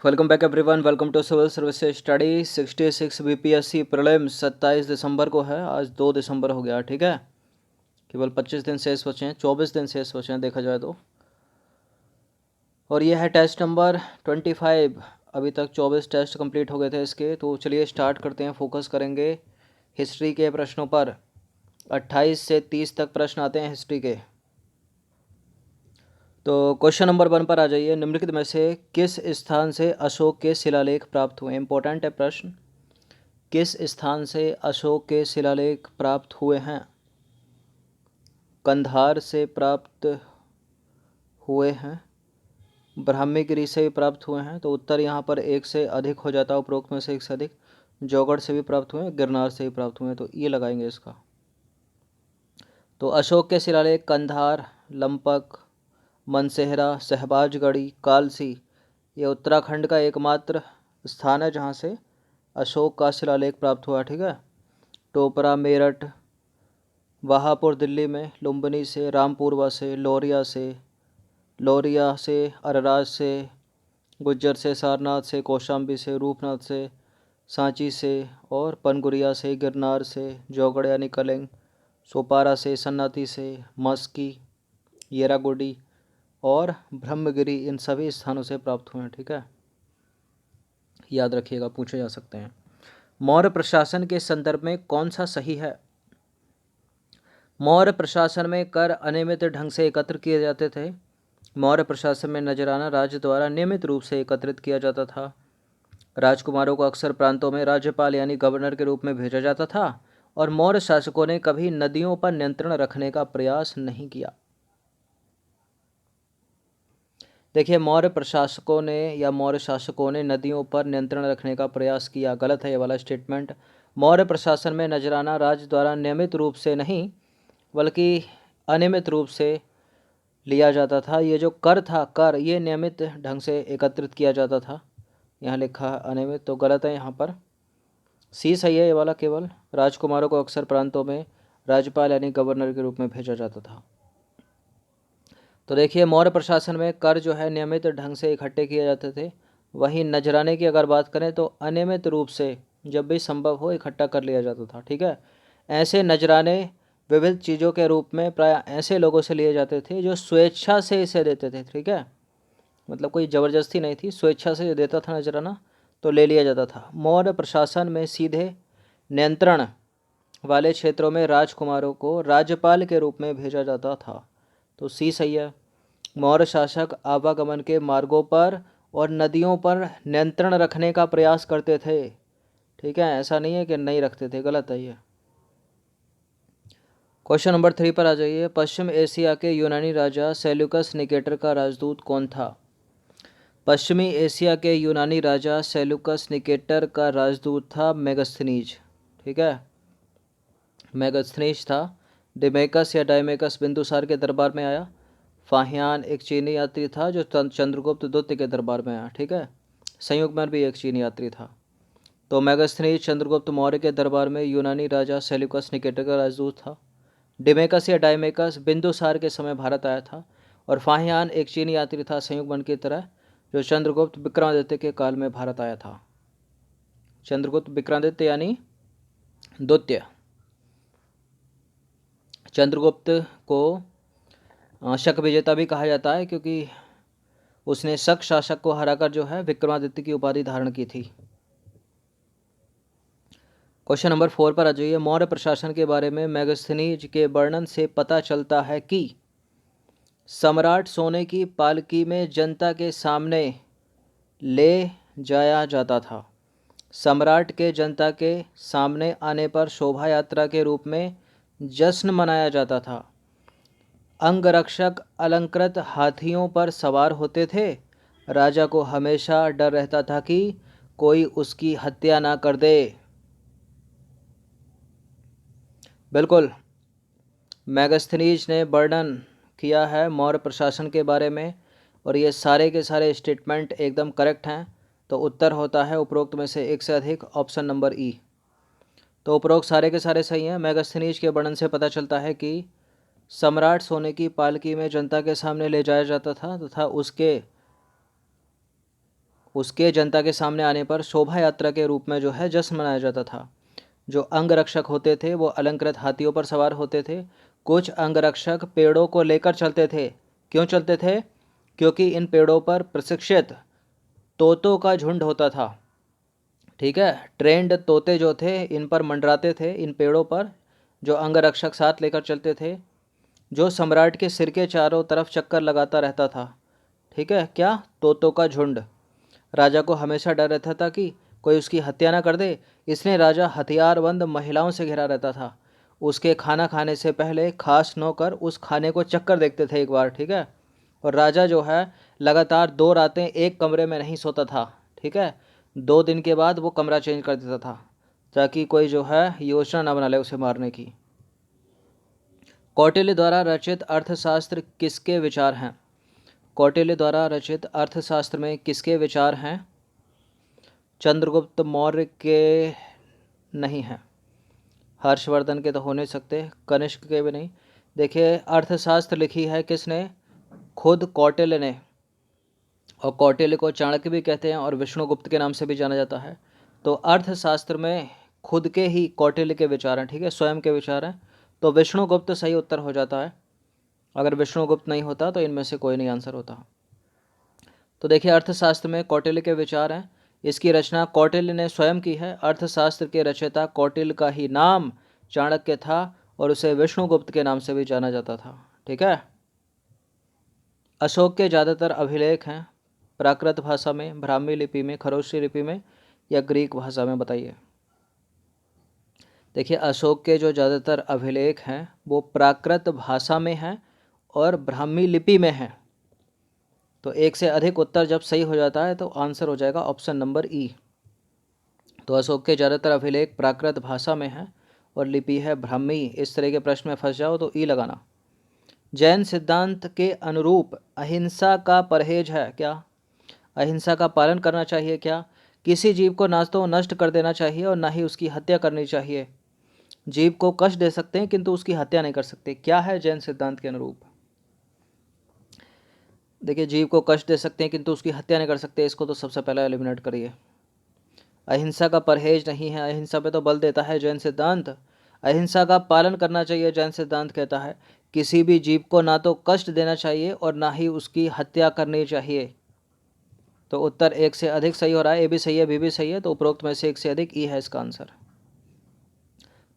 Welcome back everyone. Welcome to civil services study 66 BPSC prelims 27 दिसंबर को है। आज 2 दिसंबर हो गया, ठीक है। केवल 25 दिन शेष बचे हैं, 24 दिन शेष बचे हैं देखा जाए तो। और ये है टेस्ट नंबर 25। अभी तक 24 टेस्ट कंप्लीट हो गए थे इसके। तो चलिए स्टार्ट करते हैं। फोकस करेंगे हिस्ट्री के प्रश्नों पर। 28 से 30 तक प्रश्न आते हैं हिस्ट्री के। तो क्वेश्चन नंबर 1 पर आ जाइए। निम्नलिखित में से किस स्थान से अशोक के शिलालेख प्राप्त हुए? इंपॉर्टेंट है प्रश्न। किस स्थान से अशोक के शिलालेख प्राप्त हुए हैं? कंधार से प्राप्त हुए हैं, ब्राह्मीगिरी से भी प्राप्त हुए हैं। तो उत्तर यहाँ पर एक से अधिक हो जाता है, उपरोक्त में से एक से अधिक। जौगढ़ से भी प्राप्त हुए हैं, गिरनार से भी प्राप्त हुए हैं। तो ये लगाएंगे इसका। तो अशोक के शिलालेख कंधार, लंपक, मनसेहरा, शहबाजगढ़ी, कालसी, ये उत्तराखंड का एकमात्र स्थान है जहाँ से अशोक का शिलालेख प्राप्त हुआ, ठीक है। टोपरा, मेरठ, वहापुर दिल्ली में, लुम्बिनी से, रामपुरवा से, लोरिया से, अरराज से, गुज्जर से, सारनाथ से, कौशाम्बी से, रूपनाथ से, सांची से और पनगुरिया से, गिरनार से, जौगड़ यानी कलिंग, सोपारा से, सन्नाती से, मस्की, येरागुडी और ब्रह्मगिरी, इन सभी स्थानों से प्राप्त हुए हैं, ठीक है। याद रखिएगा, पूछे जा सकते हैं। मौर्य प्रशासन के संदर्भ में कौन सा सही है? मौर्य प्रशासन में कर अनियमित ढंग से एकत्र किए जाते थे। मौर्य प्रशासन में नजराना राज्य द्वारा नियमित रूप से एकत्रित किया जाता था। राजकुमारों को अक्सर प्रांतों में राज्यपाल यानी गवर्नर के रूप में भेजा जाता था। और मौर्य शासकों ने कभी नदियों पर नियंत्रण रखने का प्रयास नहीं किया। देखिए, मौर्य प्रशासकों ने या मौर्य शासकों ने नदियों पर नियंत्रण रखने का प्रयास किया, गलत है ये वाला स्टेटमेंट। मौर्य प्रशासन में नजराना राज्य द्वारा नियमित रूप से नहीं बल्कि अनियमित रूप से लिया जाता था। ये जो कर था, कर ये नियमित ढंग से एकत्रित किया जाता था। यहाँ लिखा है अनियमित, तो गलत है यहाँ पर। सी सही है ये वाला। केवल राजकुमारों को अक्सर प्रांतों में राज्यपाल यानी गवर्नर के रूप में भेजा जाता था। तो देखिए, मौर्य प्रशासन में कर जो है नियमित ढंग से इकट्ठे किए जाते थे। वहीं नजराने की अगर बात करें तो अनियमित रूप से जब भी संभव हो इकट्ठा कर लिया जाता था, ठीक है। ऐसे नजराने विविध चीज़ों के रूप में प्राय ऐसे लोगों से लिए जाते थे जो स्वेच्छा से इसे देते थे, ठीक है। मतलब कोई ज़बरदस्ती नहीं थी, स्वेच्छा से देता था नजराना तो ले लिया जाता था। मौर्य प्रशासन में सीधे नियंत्रण वाले क्षेत्रों में राजकुमारों को राज्यपाल के रूप में भेजा जाता था। तो सी सही है। मौर्य शासक आवागमन के मार्गों पर और नदियों पर नियंत्रण रखने का प्रयास करते थे, ठीक है। ऐसा नहीं है कि नहीं रखते थे, गलत है ये। क्वेश्चन नंबर 3 पर आ जाइए। पश्चिम एशिया के यूनानी राजा सेल्यूकस निकेटर का राजदूत कौन था? पश्चिमी एशिया के यूनानी राजा सेल्यूकस निकेटर का राजदूत था मेगस्थनीज, ठीक है। मेगस्थनीज था। डिमेकस या डायमेकस बिंदुसार के दरबार में आया। फाहियान एक चीनी यात्री था जो चंद्रगुप्त द्वितीय के दरबार में आया, ठीक है। संयुगमन भी एक चीनी यात्री था। तो मेगस्थनीज चंद्रगुप्त मौर्य के दरबार में यूनानी राजा सेल्यूकस निकेटर का राजदूत था। डिमेकस या डायमेकस बिंदुसार के समय भारत आया था। और फाहियान एक चीनी यात्री था संयुगमन की तरह, जो चंद्रगुप्त विक्रमादित्य के काल में भारत आया था। चंद्रगुप्त विक्रमादित्य यानी द्वितीय। चंद्रगुप्त को शक विजेता भी कहा जाता है क्योंकि उसने शक शासक को हराकर जो है विक्रमादित्य की उपाधि धारण की थी। क्वेश्चन नंबर 4 पर आ जाइए। मौर्य प्रशासन के बारे में मेगस्थनीज के वर्णन से पता चलता है कि सम्राट सोने की पालकी में जनता के सामने ले जाया जाता था। सम्राट के जनता के सामने आने पर शोभा यात्रा के रूप में जश्न मनाया जाता था। अंगरक्षक अलंकृत हाथियों पर सवार होते थे। राजा को हमेशा डर रहता था कि कोई उसकी हत्या ना कर दे। बिल्कुल, मेगस्थनीज ने वर्णन किया है मौर्य प्रशासन के बारे में और ये सारे के सारे स्टेटमेंट एकदम करेक्ट हैं। तो उत्तर होता है उपरोक्त में से एक से अधिक, ऑप्शन नंबर ई। तो उपरोक्त सारे के सारे सही हैं। मेगस्थनीज के वर्णन से पता चलता है कि सम्राट सोने की पालकी में जनता के सामने ले जाया जाता था तथा उसके जनता के सामने आने पर शोभा यात्रा के रूप में जो है जश्न मनाया जाता था। जो अंगरक्षक होते थे वो अलंकृत हाथियों पर सवार होते थे। कुछ अंगरक्षक पेड़ों को लेकर चलते थे। क्यों चलते थे? क्योंकि इन पेड़ों पर प्रशिक्षित तोतों का झुंड होता था। ठीक है, ट्रेंड तोते जो थे इन पर मंडराते थे, इन पेड़ों पर, जो अंगरक्षक साथ लेकर चलते थे, जो सम्राट के सिर के चारों तरफ चक्कर लगाता रहता था। ठीक है, क्या? तोतों का झुंड। राजा को हमेशा डर रहता था कि कोई उसकी हत्या ना कर दे, इसलिए राजा हथियारबंद महिलाओं से घिरा रहता था। उसके खाना खाने से पहले खास नौकर उस खाने को चक्कर देखते थे एक बार। ठीक है, और राजा जो है लगातार 2 रातें एक कमरे में नहीं सोता था। ठीक है, 2 दिन के बाद वो कमरा चेंज कर देता था ताकि कोई जो है योजना ना बना ले उसे मारने की। कौटिल्य द्वारा रचित अर्थशास्त्र किसके विचार हैं? कौटिल्य द्वारा रचित अर्थशास्त्र में किसके विचार हैं? चंद्रगुप्त मौर्य के नहीं हैं, हर्षवर्धन के तो हो नहीं सकते, कनिष्क के भी नहीं। देखिए, अर्थशास्त्र लिखी है किसने? खुद कौटिल्य ने। और कौटिल्य को चाणक्य भी कहते हैं और विष्णुगुप्त के नाम से भी जाना जाता है। तो अर्थशास्त्र में खुद के ही कौटिल्य के विचार हैं। ठीक है, स्वयं के विचार हैं। तो विष्णुगुप्त सही उत्तर हो जाता है। अगर विष्णुगुप्त नहीं होता तो इनमें से कोई नहीं आंसर होता। तो देखिए, अर्थशास्त्र में कौटिल्य के विचार हैं। इसकी रचना कौटिल्य ने स्वयं की है। अर्थशास्त्र के रचयिता कौटिल्य का ही नाम चाणक्य था और उसे विष्णुगुप्त के नाम से भी जाना जाता था। ठीक है, अशोक के ज़्यादातर अभिलेख हैं प्राकृत भाषा में, ब्राह्मी लिपि में, खरोष्टी लिपि में या ग्रीक भाषा में? बताइए। देखिए, अशोक के जो ज़्यादातर अभिलेख हैं वो प्राकृत भाषा में हैं और ब्राह्मी लिपि में हैं। तो एक से अधिक उत्तर जब सही हो जाता है तो आंसर हो जाएगा ऑप्शन नंबर ई। तो अशोक के ज़्यादातर अभिलेख प्राकृत भाषा में हैं और लिपि है ब्राह्मी। इस तरह के प्रश्न में फंस जाओ तो ई लगाना। जैन सिद्धांत के अनुरूप अहिंसा का परहेज है क्या? अहिंसा का पालन करना चाहिए क्या? किसी जीव को ना तो नष्ट कर देना चाहिए और ना ही उसकी हत्या करनी चाहिए। जीव को कष्ट दे सकते हैं किंतु उसकी हत्या नहीं कर सकते। क्या है जैन सिद्धांत के अनुरूप? देखिए, जीव को कष्ट दे सकते हैं किंतु उसकी हत्या नहीं कर सकते, इसको तो सबसे पहले एलिमिनेट करिए। अहिंसा का परहेज नहीं है, अहिंसा पे तो बल देता है जैन सिद्धांत। अहिंसा का पालन करना चाहिए जैन सिद्धांत कहता है। किसी भी जीव को ना तो कष्ट देना चाहिए और ना ही उसकी हत्या करनी चाहिए। तो उत्तर एक से अधिक सही हो रहा है। ए भी सही है, बी भी सही है, तो उपरोक्त में से एक से अधिक ई है इसका आंसर।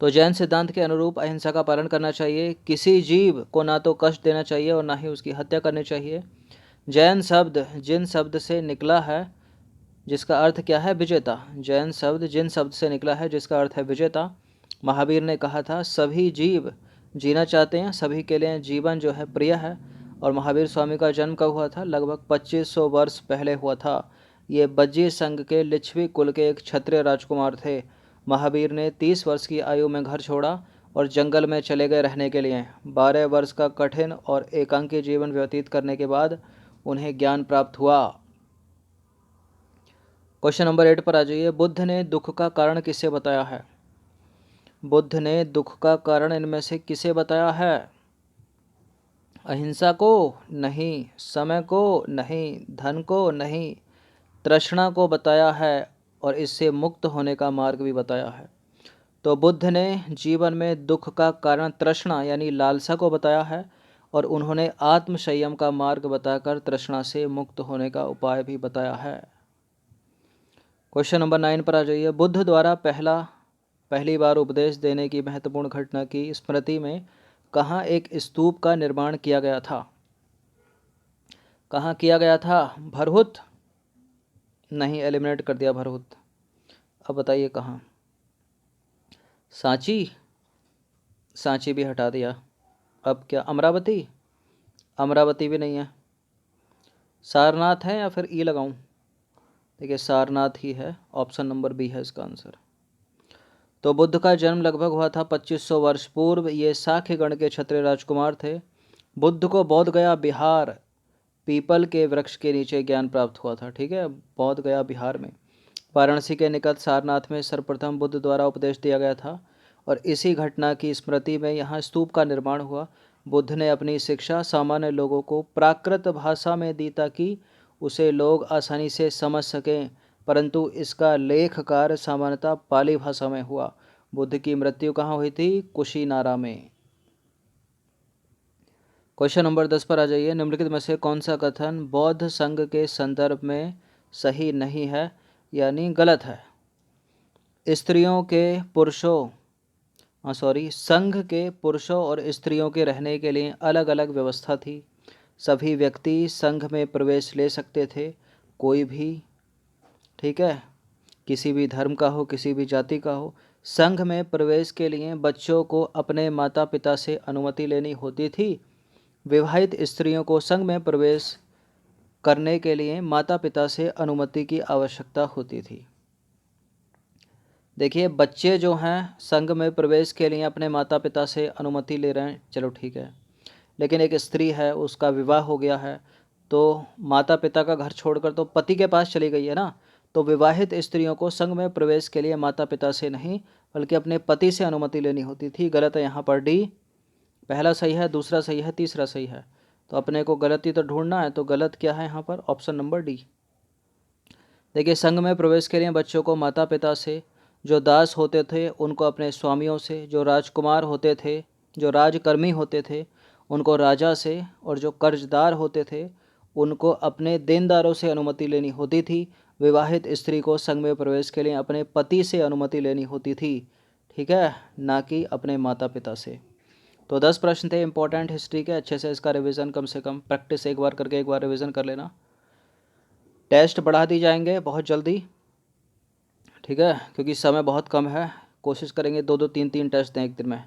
तो जैन सिद्धांत के अनुरूप अहिंसा का पालन करना चाहिए। किसी जीव को ना तो कष्ट देना चाहिए और ना ही उसकी हत्या करनी चाहिए। जैन शब्द जिन शब्द से निकला है जिसका अर्थ क्या है? विजेता। जैन शब्द जिन शब्द से निकला है जिसका अर्थ है विजेता। महावीर ने कहा था सभी जीव जीना चाहते हैं, सभी के लिए जीवन जो है प्रिय है। और महावीर स्वामी का जन्म कब हुआ था? लगभग 2500 वर्ष पहले हुआ था। ये बज्जी संघ के लिच्छवी कुल के एक क्षत्रिय राजकुमार थे। महावीर ने 30 वर्ष की आयु में घर छोड़ा और जंगल में चले गए रहने के लिए। 12 वर्ष का कठिन और एकांकी जीवन व्यतीत करने के बाद उन्हें ज्ञान प्राप्त हुआ। क्वेश्चन नंबर 8 पर आ जाइए। बुद्ध ने दुख का कारण किसे बताया है? बुद्ध ने दुख का कारण इनमें से किसे बताया है? अहिंसा को नहीं, समय को नहीं, धन को नहीं, तृष्णा को बताया है और इससे मुक्त होने का मार्ग भी बताया है। तो बुद्ध ने जीवन में दुख का कारण तृष्णा यानी लालसा को बताया है और उन्होंने आत्म संयम का मार्ग बताकर तृष्णा से मुक्त होने का उपाय भी बताया है। क्वेश्चन नंबर 9 पर आ जाइए। बुद्ध द्वारा पहली बार उपदेश देने की महत्वपूर्ण घटना की स्मृति में कहाँ एक स्तूप का निर्माण किया गया था? कहाँ किया गया था? भरहुत नहीं, एलिमिनेट कर दिया भरहुत। अब बताइए कहाँ? सांची, सांची भी हटा दिया। अब क्या? अमरावती, अमरावती भी नहीं है। सारनाथ है या फिर ई लगाऊं? देखिए, सारनाथ ही है, ऑप्शन नंबर बी है इसका आंसर। तो बुद्ध का जन्म लगभग हुआ था 2500 वर्ष पूर्व। ये साख्य गण के क्षत्रिय राजकुमार थे। बुद्ध को बोध गया बिहार पीपल के वृक्ष के नीचे ज्ञान प्राप्त हुआ था। ठीक है, बोध गया बिहार में। वाराणसी के निकट सारनाथ में सर्वप्रथम बुद्ध द्वारा उपदेश दिया गया था और इसी घटना की स्मृति में यहाँ स्तूप का निर्माण हुआ। बुद्ध ने अपनी शिक्षा सामान्य लोगों को प्राकृत भाषा में दी ताकि उसे लोग आसानी से समझ सकें, परंतु इसका लेखकार सामान्यतः पाली भाषा में हुआ। बुद्ध की मृत्यु कहाँ हुई थी? कुशीनारा में। क्वेश्चन नंबर 10 पर आ जाइए। निम्नलिखित में से कौन सा कथन बौद्ध संघ के संदर्भ में सही नहीं है यानी गलत है? स्त्रियों के पुरुषों संघ के पुरुषों और स्त्रियों के रहने के लिए अलग अलग व्यवस्था थी। सभी व्यक्ति संघ में प्रवेश ले सकते थे, कोई भी, ठीक है, किसी भी धर्म का हो, किसी भी जाति का हो। संघ में प्रवेश के लिए बच्चों को अपने माता पिता से अनुमति लेनी होती थी। विवाहित स्त्रियों को संघ में प्रवेश करने के लिए माता पिता से अनुमति की आवश्यकता होती थी। देखिए, बच्चे जो हैं संघ में प्रवेश के लिए अपने माता पिता से अनुमति ले रहे हैं, चलो ठीक है। लेकिन एक स्त्री है, उसका विवाह हो गया है, तो माता पिता का घर छोड़कर तो पति के पास चली गई है ना। तो विवाहित स्त्रियों को संघ में प्रवेश के लिए माता पिता से नहीं बल्कि अपने पति से अनुमति लेनी होती थी। गलत है यहाँ पर डी। पहला सही है, दूसरा सही है, तीसरा सही है। तो अपने को गलती तो ढूंढना है, तो गलत क्या है यहाँ पर? Option number D. देखिए, संघ में प्रवेश के लिए बच्चों को माता पिता से, जो दास होते थे उनको अपने स्वामियों से, जो राजकुमार होते थे, जो राजकर्मी होते थे उनको राजा से, और जो कर्जदार होते थे उनको अपने देनदारों से अनुमति लेनी होती थी। विवाहित स्त्री को संघ में प्रवेश के लिए अपने पति से अनुमति लेनी होती थी, ठीक है, ना कि अपने माता पिता से। तो 10 प्रश्न थे इंपॉर्टेंट हिस्ट्री के। अच्छे से इसका रिवीजन, कम से कम प्रैक्टिस एक बार करके एक बार रिवीजन कर लेना। टेस्ट बढ़ा दी जाएंगे बहुत जल्दी, ठीक है, क्योंकि समय बहुत कम है। कोशिश करेंगे 2-2 3-3 टेस्ट दें एक दिन में।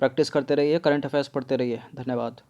प्रैक्टिस करते रहिए, करंट अफेयर्स पढ़ते रहिए। धन्यवाद।